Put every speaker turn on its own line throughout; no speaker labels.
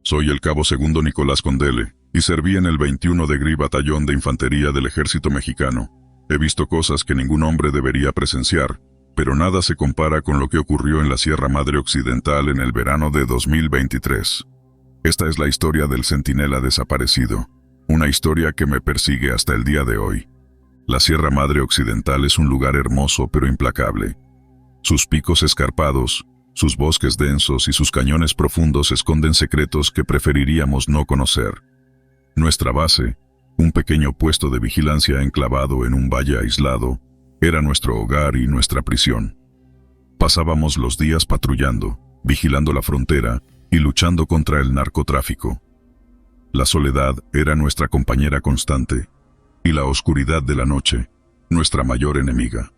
Soy el cabo segundo Nicolás Condele, y serví en el 21 de Gri Batallón de Infantería del Ejército Mexicano. He visto cosas que ningún hombre debería presenciar, pero nada se compara con lo que ocurrió en la Sierra Madre Occidental en el verano de 2023. Esta es la historia del centinela desaparecido, una historia que me persigue hasta el día de hoy. La Sierra Madre Occidental es un lugar hermoso pero implacable. Sus picos escarpados, sus bosques densos y sus cañones profundos esconden secretos que preferiríamos no conocer. Nuestra base, un pequeño puesto de vigilancia enclavado en un valle aislado, era nuestro hogar y nuestra prisión. Pasábamos los días patrullando, vigilando la frontera y luchando contra el narcotráfico. La soledad era nuestra compañera constante, y la oscuridad de la noche, nuestra mayor enemiga.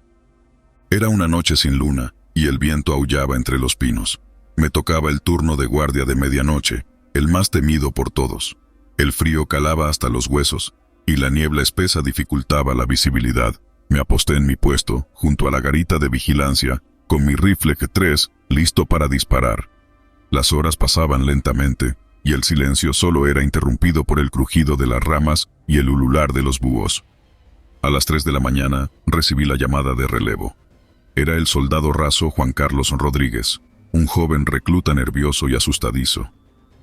Era una noche sin luna, y el viento aullaba entre los pinos. Me tocaba el turno de guardia de medianoche, el más temido por todos. El frío calaba hasta los huesos, y la niebla espesa dificultaba la visibilidad. Me aposté en mi puesto, junto a la garita de vigilancia, con mi rifle G3, listo para disparar. Las horas pasaban lentamente, y el silencio solo era interrumpido por el crujido de las ramas y el ulular de los búhos. A las 3 de la mañana, recibí la llamada de relevo. Era el soldado raso Juan Carlos Rodríguez, un joven recluta nervioso y asustadizo.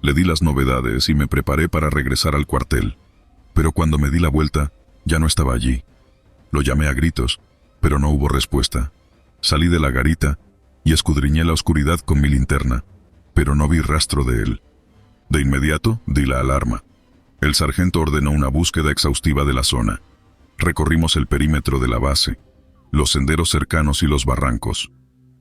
Le di las novedades y me preparé para regresar al cuartel. Pero cuando me di la vuelta, ya no estaba allí. Lo llamé a gritos, pero no hubo respuesta. Salí de la garita y escudriñé la oscuridad con mi linterna, pero no vi rastro de él. De inmediato, di la alarma. El sargento ordenó una búsqueda exhaustiva de la zona. Recorrimos el perímetro de la base, los senderos cercanos y los barrancos.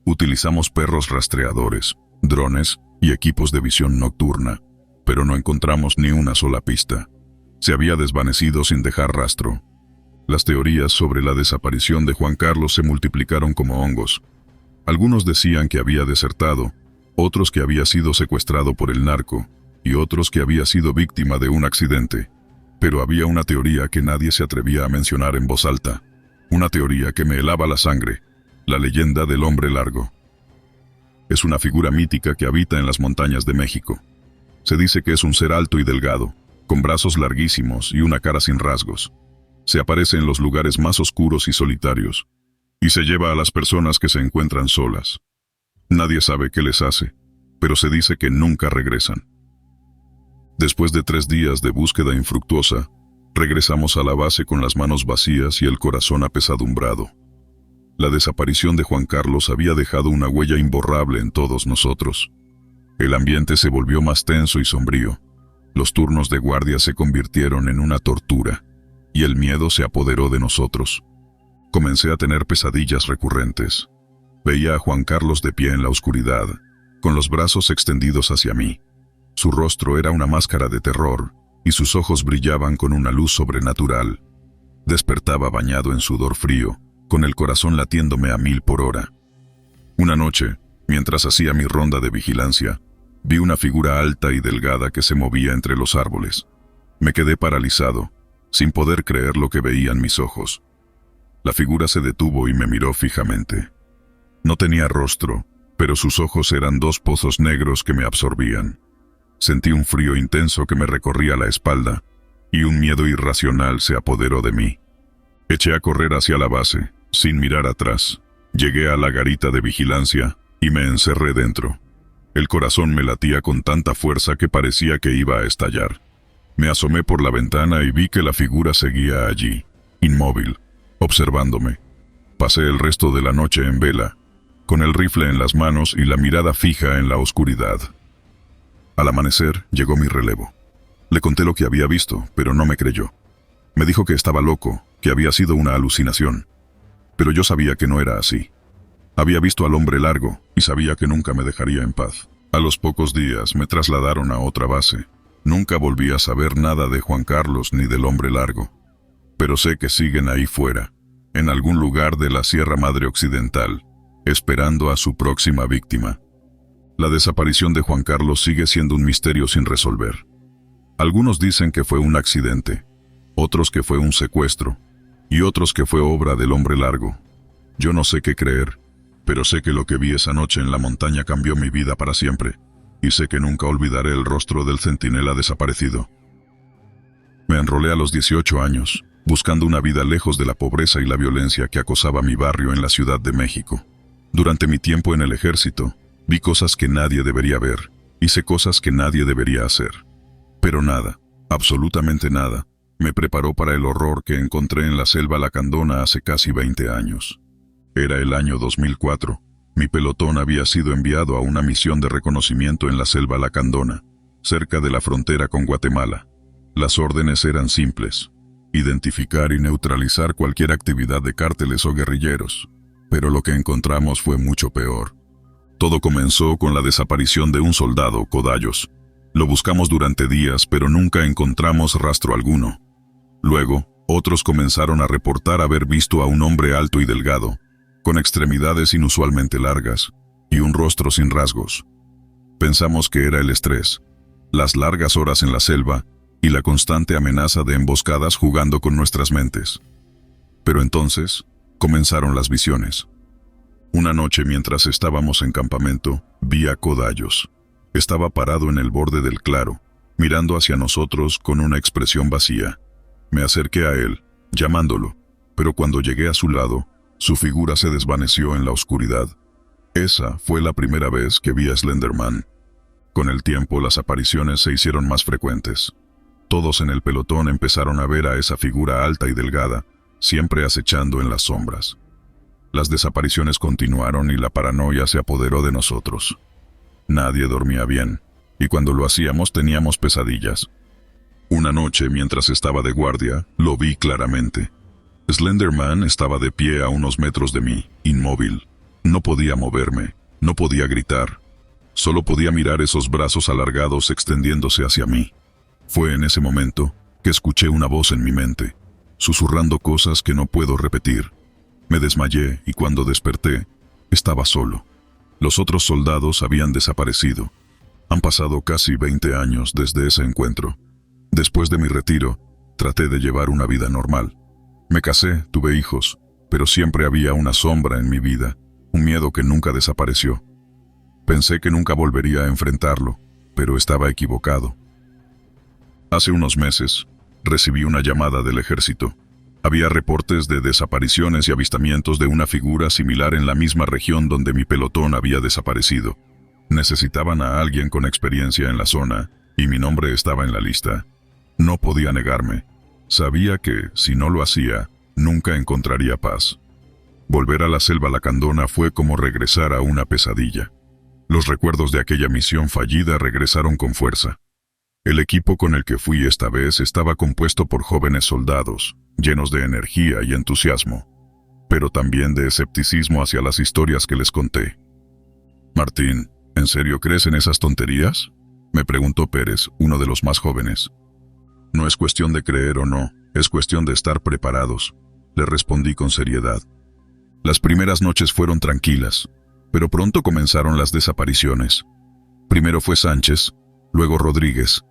Utilizamos perros rastreadores, drones y equipos de visión nocturna, pero no encontramos ni una sola pista. Se había desvanecido sin dejar rastro. Las teorías sobre la desaparición de Juan Carlos se multiplicaron como hongos. Algunos decían que había desertado, otros que había sido secuestrado por el narco, y otros que había sido víctima de un accidente. Pero había una teoría que nadie se atrevía a mencionar en voz alta. Una teoría que me helaba la sangre, la leyenda del hombre largo. Es una figura mítica que habita en las montañas de México. Se dice que es un ser alto y delgado, con brazos larguísimos y una cara sin rasgos. Se aparece en los lugares más oscuros y solitarios, y se lleva a las personas que se encuentran solas. Nadie sabe qué les hace, pero se dice que nunca regresan. Después de 3 días de búsqueda infructuosa, regresamos a la base con las manos vacías y el corazón apesadumbrado. La desaparición de Juan Carlos había dejado una huella imborrable en todos nosotros. El ambiente se volvió más tenso y sombrío. Los turnos de guardia se convirtieron en una tortura, y el miedo se apoderó de nosotros. Comencé a tener pesadillas recurrentes. Veía a Juan Carlos de pie en la oscuridad, con los brazos extendidos hacia mí. Su rostro era una máscara de terror, y sus ojos brillaban con una luz sobrenatural. Despertaba bañado en sudor frío, con el corazón latiéndome a 1000 por hora. Una noche, mientras hacía mi ronda de vigilancia, vi una figura alta y delgada que se movía entre los árboles. Me quedé paralizado, sin poder creer lo que veían mis ojos. La figura se detuvo y me miró fijamente. No tenía rostro, pero sus ojos eran 2 pozos negros que me absorbían. Sentí un frío intenso que me recorría la espalda, y un miedo irracional se apoderó de mí. Eché a correr hacia la base, sin mirar atrás. Llegué a la garita de vigilancia, y me encerré dentro. El corazón me latía con tanta fuerza que parecía que iba a estallar. Me asomé por la ventana y vi que la figura seguía allí, inmóvil, observándome. Pasé el resto de la noche en vela, con el rifle en las manos y la mirada fija en la oscuridad. Al amanecer, llegó mi relevo. Le conté lo que había visto, pero no me creyó. Me dijo que estaba loco, que había sido una alucinación. Pero yo sabía que no era así. Había visto al hombre largo, y sabía que nunca me dejaría en paz. A los pocos días me trasladaron a otra base. Nunca volví a saber nada de Juan Carlos ni del hombre largo. Pero sé que siguen ahí fuera, en algún lugar de la Sierra Madre Occidental, esperando a su próxima víctima. La desaparición de Juan Carlos sigue siendo un misterio sin resolver. Algunos dicen que fue un accidente, otros que fue un secuestro, y otros que fue obra del hombre largo. Yo no sé qué creer, pero sé que lo que vi esa noche en la montaña cambió mi vida para siempre. y sé que nunca olvidaré el rostro del centinela desaparecido. Me enrolé a los 18 años, buscando una vida lejos de la pobreza y la violencia que acosaba mi barrio en la Ciudad de México. Durante mi tiempo en el ejército, vi cosas que nadie debería ver, hice cosas que nadie debería hacer. Pero nada, absolutamente nada, me preparó para el horror que encontré en la selva lacandona hace casi 20 años. Era el año 2004. Mi pelotón había sido enviado a una misión de reconocimiento en la selva lacandona, cerca de la frontera con Guatemala. Las órdenes eran simples: identificar y neutralizar cualquier actividad de cárteles o guerrilleros. Pero lo que encontramos fue mucho peor. Todo comenzó con la desaparición de un soldado, Codallos. Lo buscamos durante días, pero nunca encontramos rastro alguno. Luego, otros comenzaron a reportar haber visto a un hombre alto y delgado, con extremidades inusualmente largas y un rostro sin rasgos. Pensamos que era el estrés, las largas horas en la selva y la constante amenaza de emboscadas jugando con nuestras mentes. Pero entonces, comenzaron las visiones. Una noche mientras estábamos en campamento, vi a Codallos. Estaba parado en el borde del claro, mirando hacia nosotros con una expresión vacía. Me acerqué a él, llamándolo, pero cuando llegué a su lado, su figura se desvaneció en la oscuridad. Esa fue la primera vez que vi a Slenderman. Con el tiempo las apariciones se hicieron más frecuentes. Todos en el pelotón empezaron a ver a esa figura alta y delgada, siempre acechando en las sombras. Las desapariciones continuaron y la paranoia se apoderó de nosotros. Nadie dormía bien, y cuando lo hacíamos teníamos pesadillas. Una noche, mientras estaba de guardia, lo vi claramente. Slenderman estaba de pie a unos metros de mí, inmóvil. No podía moverme, no podía gritar. Solo podía mirar esos brazos alargados extendiéndose hacia mí. Fue en ese momento que escuché una voz en mi mente, susurrando cosas que no puedo repetir. Me desmayé y cuando desperté, estaba solo. Los otros soldados habían desaparecido. Han pasado casi 20 años desde ese encuentro. Después de mi retiro, traté de llevar una vida normal. Me casé, tuve hijos, pero siempre había una sombra en mi vida, un miedo que nunca desapareció. Pensé que nunca volvería a enfrentarlo, pero estaba equivocado. Hace unos meses, recibí una llamada del ejército. Había reportes de desapariciones y avistamientos de una figura similar en la misma región donde mi pelotón había desaparecido. Necesitaban a alguien con experiencia en la zona, y mi nombre estaba en la lista. No podía negarme. Sabía que, si no lo hacía, nunca encontraría paz. Volver a la selva lacandona fue como regresar a una pesadilla. Los recuerdos de aquella misión fallida regresaron con fuerza. El equipo con el que fui esta vez estaba compuesto por jóvenes soldados, llenos de energía y entusiasmo, pero también de escepticismo hacia las historias que les conté. «Martín, ¿en serio crees en esas tonterías?», me preguntó Pérez, uno de los más jóvenes. «No es cuestión de creer o no, es cuestión de estar preparados», le respondí con seriedad. Las primeras noches fueron tranquilas, pero pronto comenzaron las desapariciones. Primero fue Sánchez, luego Rodríguez.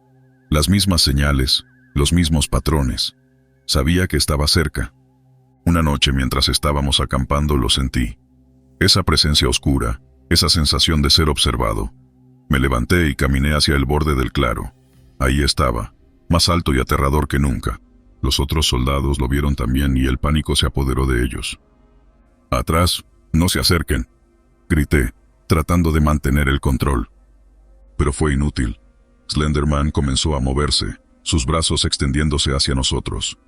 Las mismas señales, los mismos patrones. Sabía que estaba cerca. Una noche mientras estábamos acampando lo sentí. Esa presencia oscura, esa sensación de ser observado. Me levanté y caminé hacia el borde del claro. Ahí estaba, más alto y aterrador que nunca. Los otros soldados lo vieron también y el pánico se apoderó de ellos. «Atrás, no se acerquen», grité, tratando de mantener el control. Pero fue inútil. Slenderman comenzó a moverse, sus brazos extendiéndose hacia nosotros.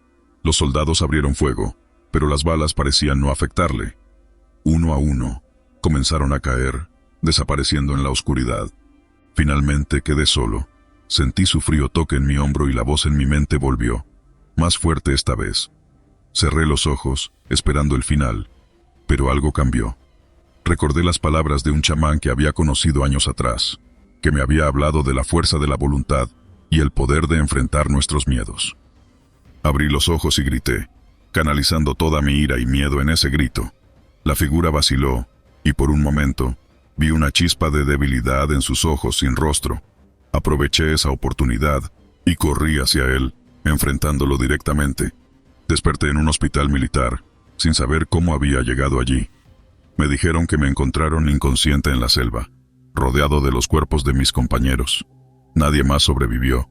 Los soldados abrieron fuego, pero las balas parecían no afectarle. Uno a uno, comenzaron a caer, desapareciendo en la oscuridad. Finalmente quedé solo. Sentí su frío toque en mi hombro y la voz en mi mente volvió, más fuerte esta vez. Cerré los ojos, esperando el final, pero algo cambió. Recordé las palabras de un chamán que había conocido años atrás, que me había hablado de la fuerza de la voluntad y el poder de enfrentar nuestros miedos. Abrí los ojos y grité, canalizando toda mi ira y miedo en ese grito. La figura vaciló, y por un momento, vi una chispa de debilidad en sus ojos sin rostro. Aproveché esa oportunidad y corrí hacia él, enfrentándolo directamente. Desperté en un hospital militar, sin saber cómo había llegado allí. Me dijeron que me encontraron inconsciente en la selva. rodeado de los cuerpos de mis compañeros. Nadie más sobrevivió.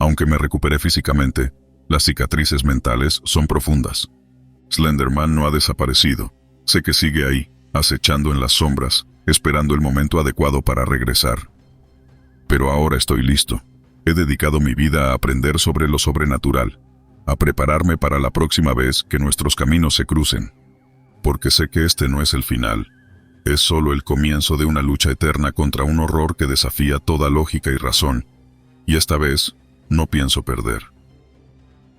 Aunque me recuperé físicamente, las cicatrices mentales son profundas. Slenderman no ha desaparecido. Sé que sigue ahí, acechando en las sombras, esperando el momento adecuado para regresar. Pero ahora estoy listo. He dedicado mi vida a aprender sobre lo sobrenatural, a prepararme para la próxima vez que nuestros caminos se crucen. Porque sé que este no es el final. Es solo el comienzo de una lucha eterna contra un horror que desafía toda lógica y razón. Y esta vez, no pienso perder.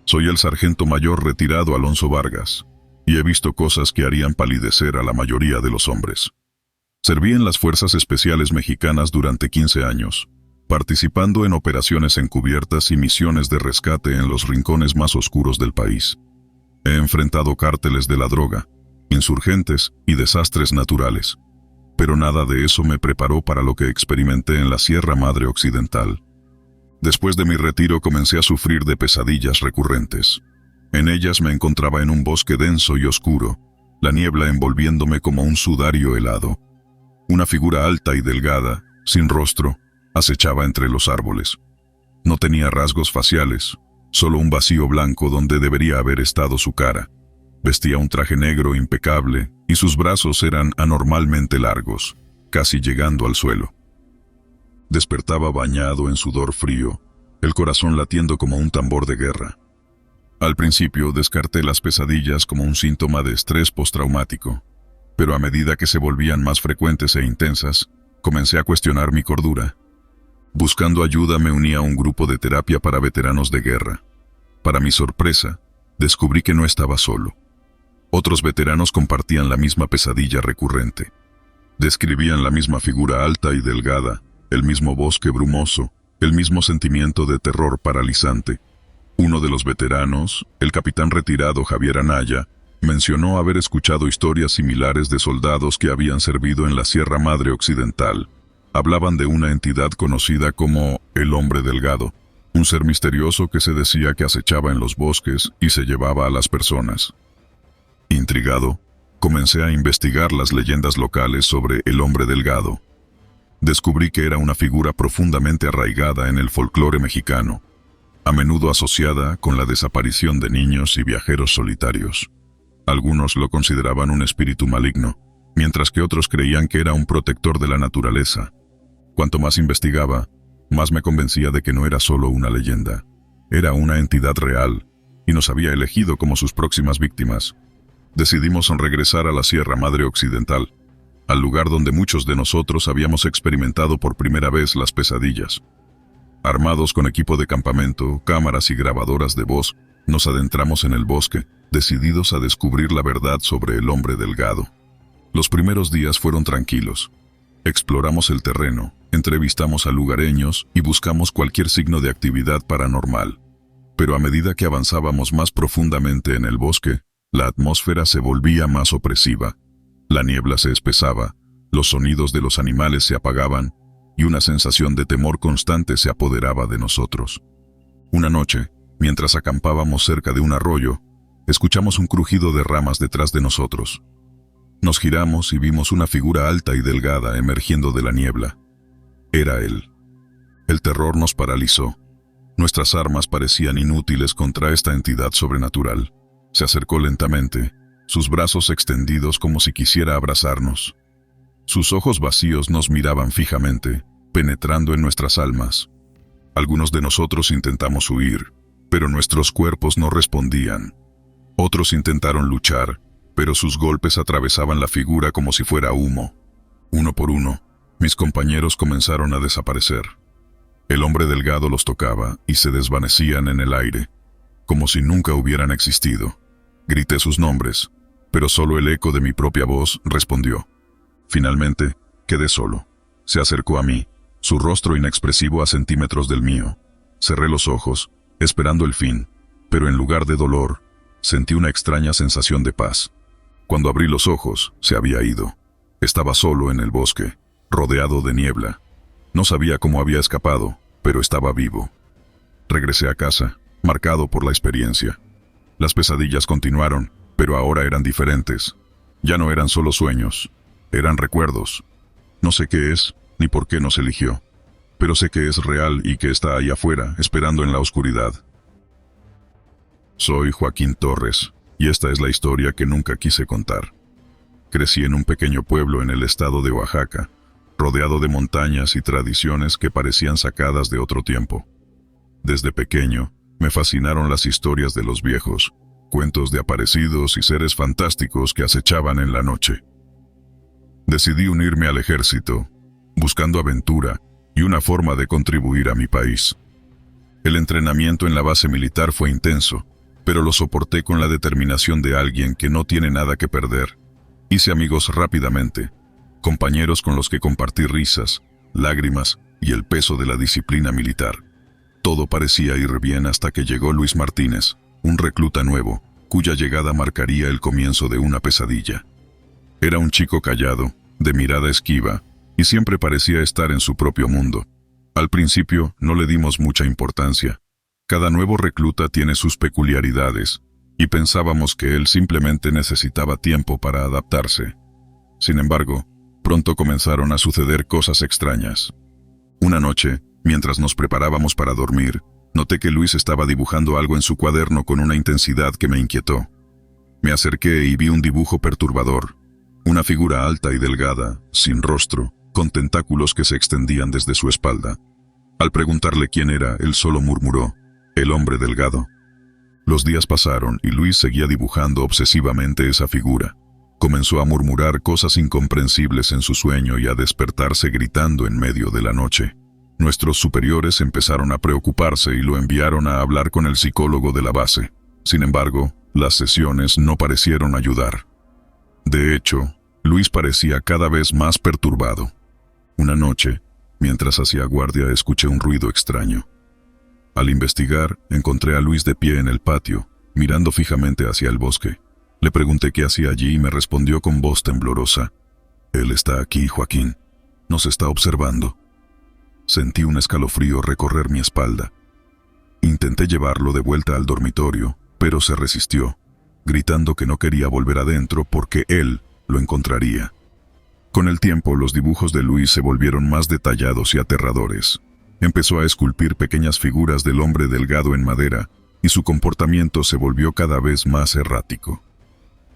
Soy el sargento mayor retirado Alonso Vargas, y he visto cosas que harían palidecer a la mayoría de los hombres. Serví en las Fuerzas Especiales Mexicanas durante 15 años, participando en operaciones encubiertas y misiones de rescate en los rincones más oscuros del país. He enfrentado cárteles de la droga, insurgentes y desastres naturales, pero nada de eso me preparó para lo que experimenté en la Sierra Madre Occidental. Después de mi retiro comencé a sufrir de pesadillas recurrentes. En ellas me encontraba en un bosque denso y oscuro, la niebla envolviéndome como un sudario helado. Una figura alta y delgada, sin rostro, acechaba entre los árboles. No tenía rasgos faciales, solo un vacío blanco donde debería haber estado su cara. Vestía un traje negro impecable y sus brazos eran anormalmente largos, casi llegando al suelo. Despertaba bañado en sudor frío, el corazón latiendo como un tambor de guerra. Al principio descarté las pesadillas como un síntoma de estrés postraumático, pero a medida que se volvían más frecuentes e intensas, comencé a cuestionar mi cordura. Buscando ayuda me uní a un grupo de terapia para veteranos de guerra. Para mi sorpresa, descubrí que no estaba solo. Otros veteranos compartían la misma pesadilla recurrente. Describían la misma figura alta y delgada, el mismo bosque brumoso, el mismo sentimiento de terror paralizante. Uno de los veteranos, el capitán retirado Javier Anaya, mencionó haber escuchado historias similares de soldados que habían servido en la Sierra Madre Occidental. Hablaban de una entidad conocida como el Hombre Delgado, un ser misterioso que se decía que acechaba en los bosques y se llevaba a las personas. Intrigado, comencé a investigar las leyendas locales sobre el Hombre Delgado. Descubrí que era una figura profundamente arraigada en el folclore mexicano, a menudo asociada con la desaparición de niños y viajeros solitarios. Algunos lo consideraban un espíritu maligno, mientras que otros creían que era un protector de la naturaleza. Cuanto más investigaba, más me convencía de que no era solo una leyenda. Era una entidad real, y nos había elegido como sus próximas víctimas. Decidimos regresar a la Sierra Madre Occidental, al lugar donde muchos de nosotros habíamos experimentado por primera vez las pesadillas. Armados con equipo de campamento, cámaras y grabadoras de voz, nos adentramos en el bosque, decididos a descubrir la verdad sobre el Hombre Delgado. Los primeros días fueron tranquilos. Exploramos el terreno, entrevistamos a lugareños y buscamos cualquier signo de actividad paranormal. Pero a medida que avanzábamos más profundamente en el bosque, la atmósfera se volvía más opresiva. La niebla se espesaba, los sonidos de los animales se apagaban y una sensación de temor constante se apoderaba de nosotros. Una noche, mientras acampábamos cerca de un arroyo, escuchamos un crujido de ramas detrás de nosotros. Nos giramos y vimos una figura alta y delgada emergiendo de la niebla. Era él. El terror nos paralizó. Nuestras armas parecían inútiles contra esta entidad sobrenatural. Se acercó lentamente, sus brazos extendidos como si quisiera abrazarnos. Sus ojos vacíos nos miraban fijamente, penetrando en nuestras almas. Algunos de nosotros intentamos huir, pero nuestros cuerpos no respondían. Otros intentaron luchar, pero sus golpes atravesaban la figura como si fuera humo. Uno por uno, mis compañeros comenzaron a desaparecer. El Hombre Delgado los tocaba y se desvanecían en el aire, como si nunca hubieran existido. Grité sus nombres, pero solo el eco de mi propia voz respondió. Finalmente, quedé solo. Se acercó a mí, su rostro inexpresivo a centímetros del mío. Cerré los ojos, esperando el fin, pero en lugar de dolor, sentí una extraña sensación de paz. Cuando abrí los ojos, se había ido. Estaba solo en el bosque, rodeado de niebla. No sabía cómo había escapado, pero estaba vivo. Regresé a casa, marcado por la experiencia. Las pesadillas continuaron, pero ahora eran diferentes. Ya no eran solo sueños, eran recuerdos. No sé qué es, ni por qué nos eligió. Pero sé que es real y que está ahí afuera, esperando en la oscuridad. Soy Joaquín Torres, y esta es la historia que nunca quise contar. Crecí en un pequeño pueblo en el estado de Oaxaca, rodeado de montañas y tradiciones que parecían sacadas de otro tiempo. Desde pequeño, me fascinaron las historias de los viejos, cuentos de aparecidos y seres fantásticos que acechaban en la noche. Decidí unirme al ejército, buscando aventura y una forma de contribuir a mi país. El entrenamiento en la base militar fue intenso, pero lo soporté con la determinación de alguien que no tiene nada que perder. Hice amigos rápidamente, compañeros con los que compartí risas, lágrimas y el peso de la disciplina militar. Todo parecía ir bien hasta que llegó Luis Martínez, un recluta nuevo, cuya llegada marcaría el comienzo de una pesadilla. Era un chico callado, de mirada esquiva, y siempre parecía estar en su propio mundo. Al principio no le dimos mucha importancia. Cada nuevo recluta tiene sus peculiaridades, y pensábamos que él simplemente necesitaba tiempo para adaptarse. Sin embargo, pronto comenzaron a suceder cosas extrañas. Una noche, mientras nos preparábamos para dormir, noté que Luis estaba dibujando algo en su cuaderno con una intensidad que me inquietó. Me acerqué y vi un dibujo perturbador. Una figura alta y delgada, sin rostro, con tentáculos que se extendían desde su espalda. Al preguntarle quién era, él solo murmuró: «El hombre delgado». Los días pasaron y Luis seguía dibujando obsesivamente esa figura. Comenzó a murmurar cosas incomprensibles en su sueño y a despertarse gritando en medio de la noche. Nuestros superiores empezaron a preocuparse y lo enviaron a hablar con el psicólogo de la base. Sin embargo, las sesiones no parecieron ayudar. De hecho, Luis parecía cada vez más perturbado. Una noche, mientras hacía guardia, escuché un ruido extraño. Al investigar, encontré a Luis de pie en el patio, mirando fijamente hacia el bosque. Le pregunté qué hacía allí y me respondió con voz temblorosa: «Él está aquí, Joaquín. Nos está observando». Sentí un escalofrío recorrer mi espalda. Intenté llevarlo de vuelta al dormitorio, pero se resistió, gritando que no quería volver adentro porque él lo encontraría. Con el tiempo, los dibujos de Luis se volvieron más detallados y aterradores. Empezó a esculpir pequeñas figuras del hombre delgado en madera, y su comportamiento se volvió cada vez más errático.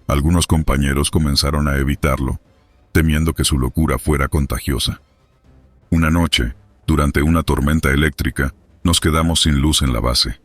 Algunos compañeros comenzaron a evitarlo, temiendo que su locura fuera contagiosa. Una noche, durante una tormenta eléctrica, nos quedamos sin luz en la base.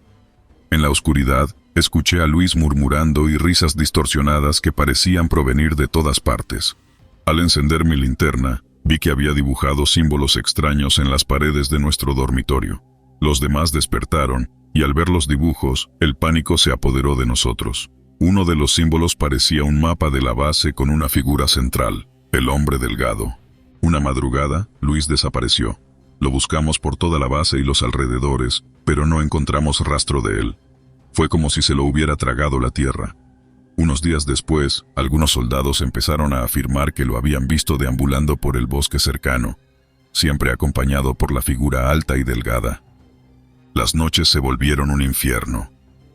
En la oscuridad, escuché a Luis murmurando y risas distorsionadas que parecían provenir de todas partes. Al encender mi linterna, vi que había dibujado símbolos extraños en las paredes de nuestro dormitorio. Los demás despertaron, y al ver los dibujos, el pánico se apoderó de nosotros. Uno de los símbolos parecía un mapa de la base con una figura central: el hombre delgado. Una madrugada, Luis desapareció. Lo buscamos por toda la base y los alrededores, pero no encontramos rastro de él. Fue como si se lo hubiera tragado la tierra. Unos días después, algunos soldados empezaron a afirmar que lo habían visto deambulando por el bosque cercano, siempre acompañado por la figura alta y delgada. Las noches se volvieron un infierno.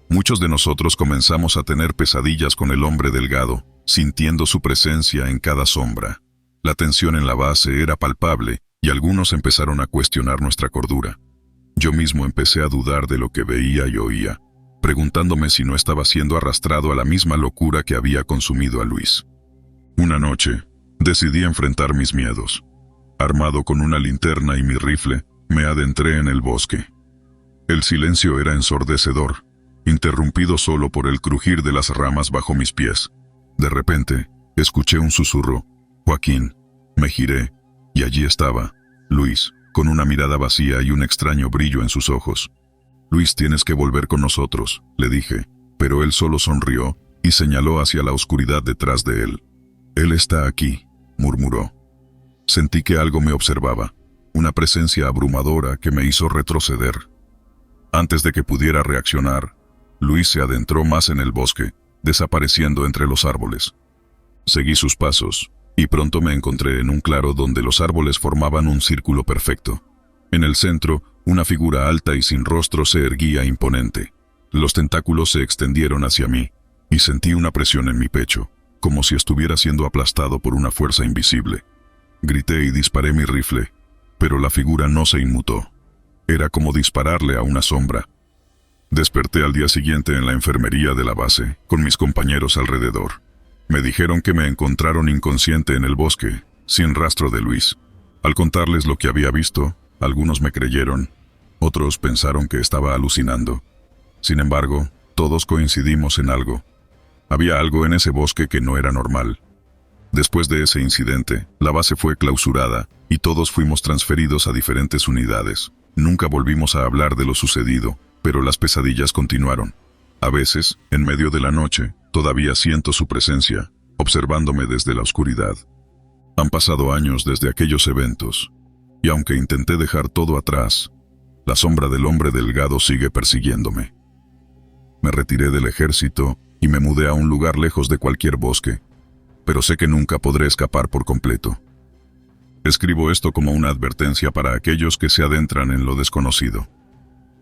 Muchos de nosotros comenzamos a tener pesadillas con el hombre delgado, sintiendo su presencia en cada sombra. La tensión en la base era palpable y algunos empezaron a cuestionar nuestra cordura. Yo mismo empecé a dudar de lo que veía y oía, preguntándome si no estaba siendo arrastrado a la misma locura que había consumido a Luis. Una noche, decidí enfrentar mis miedos. Armado con una linterna y mi rifle, me adentré en el bosque. El silencio era ensordecedor, interrumpido solo por el crujir de las ramas bajo mis pies. De repente, escuché un susurro: «Joaquín». Me giré, y allí estaba Luis, con una mirada vacía y un extraño brillo en sus ojos. «Luis, tienes que volver con nosotros», le dije, pero él solo sonrió y señaló hacia la oscuridad detrás de él. «Él está aquí», murmuró. Sentí que algo me observaba, una presencia abrumadora que me hizo retroceder. Antes de que pudiera reaccionar, Luis se adentró más en el bosque, desapareciendo entre los árboles. Seguí sus pasos, y pronto me encontré en un claro donde los árboles formaban un círculo perfecto. En el centro, una figura alta y sin rostro se erguía imponente. Los tentáculos se extendieron hacia mí, y sentí una presión en mi pecho, como si estuviera siendo aplastado por una fuerza invisible. Grité y disparé mi rifle, pero la figura no se inmutó. Era como dispararle a una sombra. Desperté al día siguiente en la enfermería de la base, con mis compañeros alrededor. Me dijeron que me encontraron inconsciente en el bosque, sin rastro de Luis. Al contarles lo que había visto, algunos me creyeron, otros pensaron que estaba alucinando. Sin embargo, todos coincidimos en algo. Había algo en ese bosque que no era normal. Después de ese incidente, la base fue clausurada y todos fuimos transferidos a diferentes unidades. Nunca volvimos a hablar de lo sucedido, pero las pesadillas continuaron. A veces, en medio de la noche, todavía siento su presencia, observándome desde la oscuridad. Han pasado años desde aquellos eventos, y aunque intenté dejar todo atrás, la sombra del hombre delgado sigue persiguiéndome. Me retiré del ejército y me mudé a un lugar lejos de cualquier bosque, pero sé que nunca podré escapar por completo. Escribo esto como una advertencia para aquellos que se adentran en lo desconocido.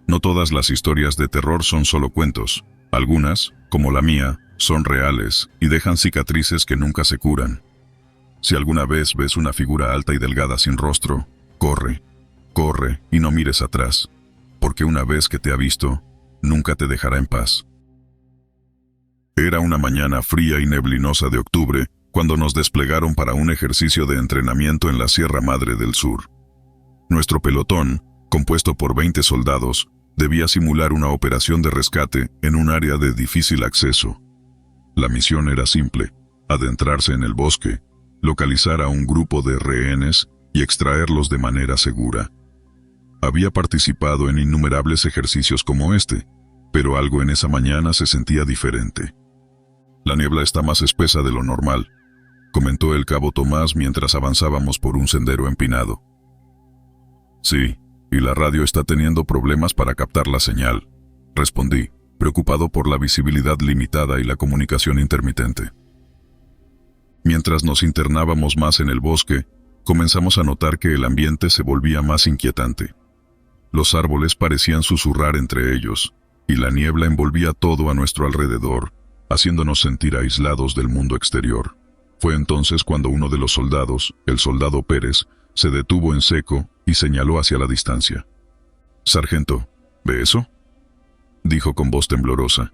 No todas las historias de terror son solo cuentos. Algunas, como la mía, son reales y dejan cicatrices que nunca se curan. Si alguna vez ves una figura alta y delgada sin rostro, corre, corre y no mires atrás, porque una vez que te ha visto, nunca te dejará en paz. Era una mañana fría y neblinosa de octubre, cuando nos desplegaron para un ejercicio de entrenamiento en la Sierra Madre del Sur. Nuestro pelotón, compuesto por 20 soldados, debía simular una operación de rescate en un área de difícil acceso. La misión era simple: adentrarse en el bosque, localizar a un grupo de rehenes y extraerlos de manera segura. Había participado en innumerables ejercicios como este, pero algo en esa mañana se sentía diferente. La niebla está más espesa de lo normal, comentó el cabo Tomás mientras avanzábamos por un sendero empinado. Sí, y la radio está teniendo problemas para captar la señal, respondí, preocupado por la visibilidad limitada y la comunicación intermitente. Mientras nos internábamos más en el bosque, comenzamos a notar que el ambiente se volvía más inquietante. Los árboles parecían susurrar entre ellos, y la niebla envolvía todo a nuestro alrededor, haciéndonos sentir aislados del mundo exterior. Fue entonces cuando uno de los soldados, el soldado Pérez, se detuvo en seco y señaló hacia la distancia. «Sargento, ¿ve eso?», dijo con voz temblorosa.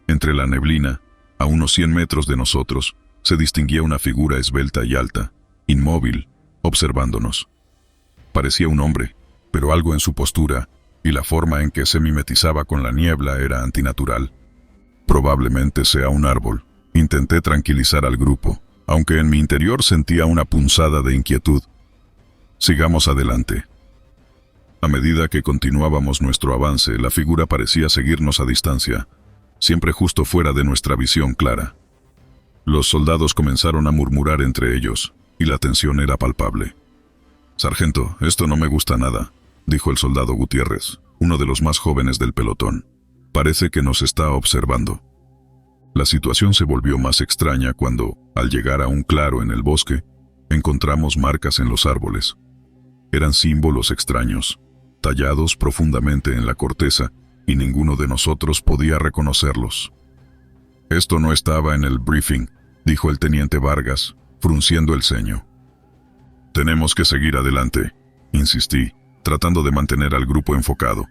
Entre la neblina, a unos 100 metros de nosotros, se distinguía una figura esbelta y alta, inmóvil, observándonos. Parecía un hombre, pero algo en su postura y la forma en que se mimetizaba con la niebla era antinatural. Probablemente sea un árbol. Intenté tranquilizar al grupo, aunque en mi interior sentía una punzada de inquietud. Sigamos adelante. A medida que continuábamos nuestro avance, la figura parecía seguirnos a distancia, siempre justo fuera de nuestra visión clara. Los soldados comenzaron a murmurar entre ellos, y la tensión era palpable. «Sargento, esto no me gusta nada», dijo el soldado Gutiérrez, uno de los más jóvenes del pelotón. «Parece que nos está observando». La situación se volvió más extraña cuando, al llegar a un claro en el bosque, encontramos marcas en los árboles. Eran símbolos extraños, tallados profundamente en la corteza, y ninguno de nosotros podía reconocerlos. «Esto no estaba en el briefing», dijo el teniente Vargas, frunciendo el ceño. «Tenemos que seguir adelante», insistí, tratando de mantener al grupo enfocado.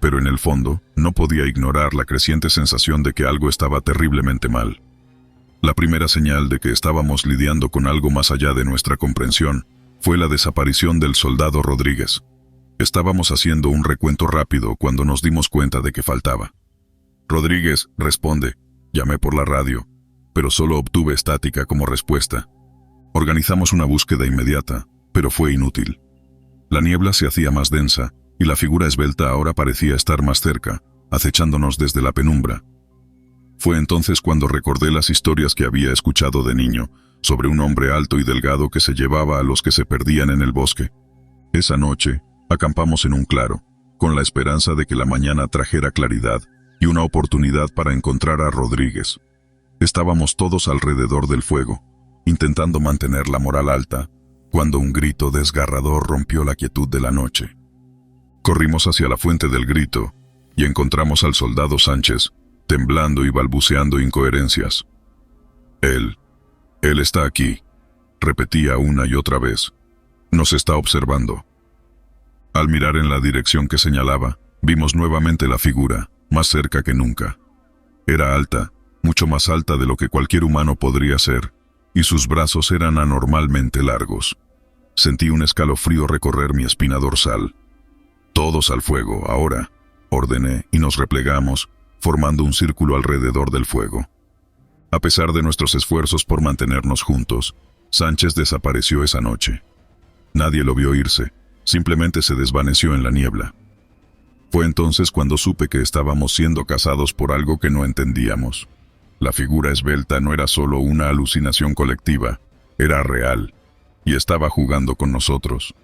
Pero en el fondo, no podía ignorar la creciente sensación de que algo estaba terriblemente mal. La primera señal de que estábamos lidiando con algo más allá de nuestra comprensión fue la desaparición del soldado Rodríguez. Estábamos haciendo un recuento rápido cuando nos dimos cuenta de que faltaba. «Rodríguez, responde», llamé por la radio, pero solo obtuve estática como respuesta. Organizamos una búsqueda inmediata, pero fue inútil. La niebla se hacía más densa, y la figura esbelta ahora parecía estar más cerca, acechándonos desde la penumbra. Fue entonces cuando recordé las historias que había escuchado de niño, sobre un hombre alto y delgado que se llevaba a los que se perdían en el bosque. Esa noche, acampamos en un claro, con la esperanza de que la mañana trajera claridad y una oportunidad para encontrar a Rodríguez. Estábamos todos alrededor del fuego, intentando mantener la moral alta, cuando un grito desgarrador rompió la quietud de la noche. Corrimos hacia la fuente del grito y encontramos al soldado Sánchez, temblando y balbuceando incoherencias. Él está aquí», repetía una y otra vez. «Nos está observando. Al mirar en la dirección que señalaba, vimos nuevamente la figura, más cerca que nunca. Era alta, mucho más alta de lo que cualquier humano podría ser, y sus brazos eran anormalmente largos. Sentí un escalofrío recorrer mi espina dorsal. «Todos al fuego, ahora», ordené, y nos replegamos, formando un círculo alrededor del fuego. A pesar de nuestros esfuerzos por mantenernos juntos, Sánchez desapareció esa noche. Nadie lo vio irse, simplemente se desvaneció en la niebla. Fue entonces cuando supe que estábamos siendo cazados por algo que no entendíamos. La figura esbelta no era solo una alucinación colectiva, era real, y estaba jugando con nosotros.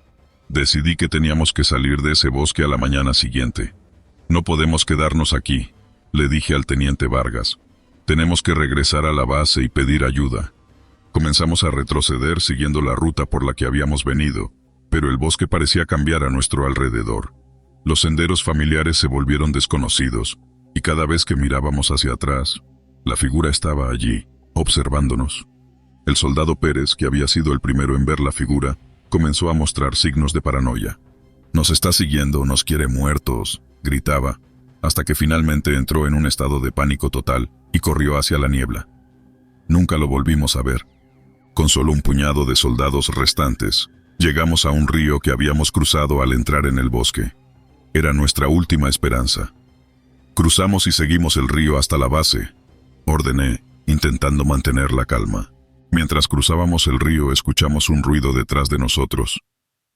Decidí que teníamos que salir de ese bosque a la mañana siguiente. «No podemos quedarnos aquí», le dije al teniente Vargas. «Tenemos que regresar a la base y pedir ayuda». Comenzamos a retroceder siguiendo la ruta por la que habíamos venido, pero el bosque parecía cambiar a nuestro alrededor. Los senderos familiares se volvieron desconocidos, y cada vez que mirábamos hacia atrás, la figura estaba allí, observándonos. El soldado Pérez, que había sido el primero en ver la figura, comenzó a mostrar signos de paranoia. «Nos está siguiendo, nos quiere muertos», gritaba, hasta que finalmente entró en un estado de pánico total y corrió hacia la niebla. Nunca lo volvimos a ver. Con solo un puñado de soldados restantes, llegamos a un río que habíamos cruzado al entrar en el bosque. Era nuestra última esperanza. Cruzamos y seguimos el río hasta la base, ordené, intentando mantener la calma. Mientras cruzábamos el río, escuchamos un ruido detrás de nosotros.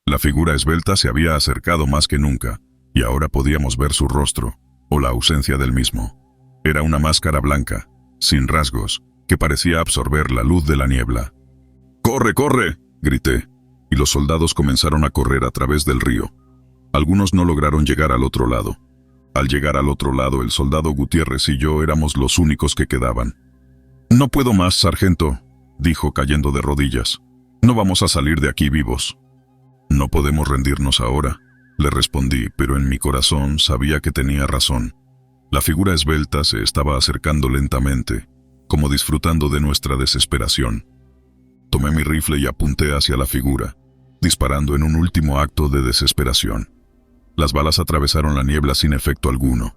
La figura esbelta se había acercado más que nunca, y ahora podíamos ver su rostro, o la ausencia del mismo. Era una máscara blanca, sin rasgos, que parecía absorber la luz de la niebla. «¡Corre, corre!», grité, y los soldados comenzaron a correr a través del río. Algunos no lograron llegar al otro lado. Al llegar al otro lado, el soldado Gutiérrez y yo éramos los únicos que quedaban. «No puedo más, sargento», dijo cayendo de rodillas. «No vamos a salir de aquí vivos». «No podemos rendirnos ahora», le respondí, pero en mi corazón sabía que tenía razón. La figura esbelta se estaba acercando lentamente, como disfrutando de nuestra desesperación. Tomé mi rifle y apunté hacia la figura, disparando en un último acto de desesperación. Las balas atravesaron la niebla sin efecto alguno.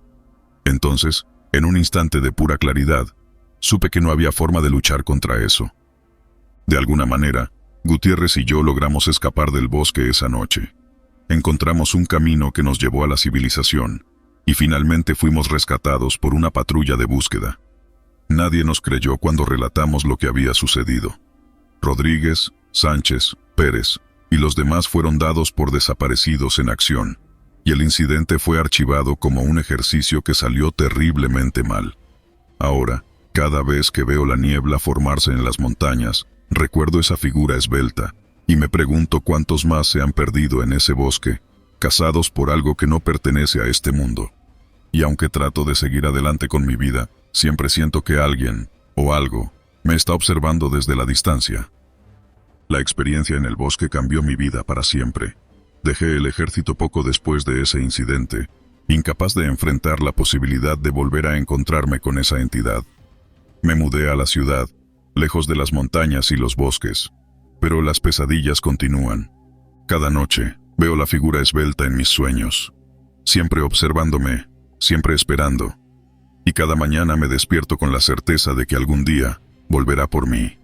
Entonces, en un instante de pura claridad, supe que no había forma de luchar contra eso. De alguna manera, Gutiérrez y yo logramos escapar del bosque esa noche. Encontramos un camino que nos llevó a la civilización, y finalmente fuimos rescatados por una patrulla de búsqueda. Nadie nos creyó cuando relatamos lo que había sucedido. Rodríguez, Sánchez, Pérez y los demás fueron dados por desaparecidos en acción, y el incidente fue archivado como un ejercicio que salió terriblemente mal. Ahora, cada vez que veo la niebla formarse en las montañas, recuerdo esa figura esbelta, y me pregunto cuántos más se han perdido en ese bosque, cazados por algo que no pertenece a este mundo. Y aunque trato de seguir adelante con mi vida, siempre siento que alguien, o algo, me está observando desde la distancia. La experiencia en el bosque cambió mi vida para siempre. Dejé el ejército poco después de ese incidente, incapaz de enfrentar la posibilidad de volver a encontrarme con esa entidad. Me mudé a la ciudad, lejos de las montañas y los bosques, pero las pesadillas continúan. Cada noche veo la figura esbelta en mis sueños, siempre observándome, siempre esperando, y cada mañana me despierto con la certeza de que algún día volverá por mí.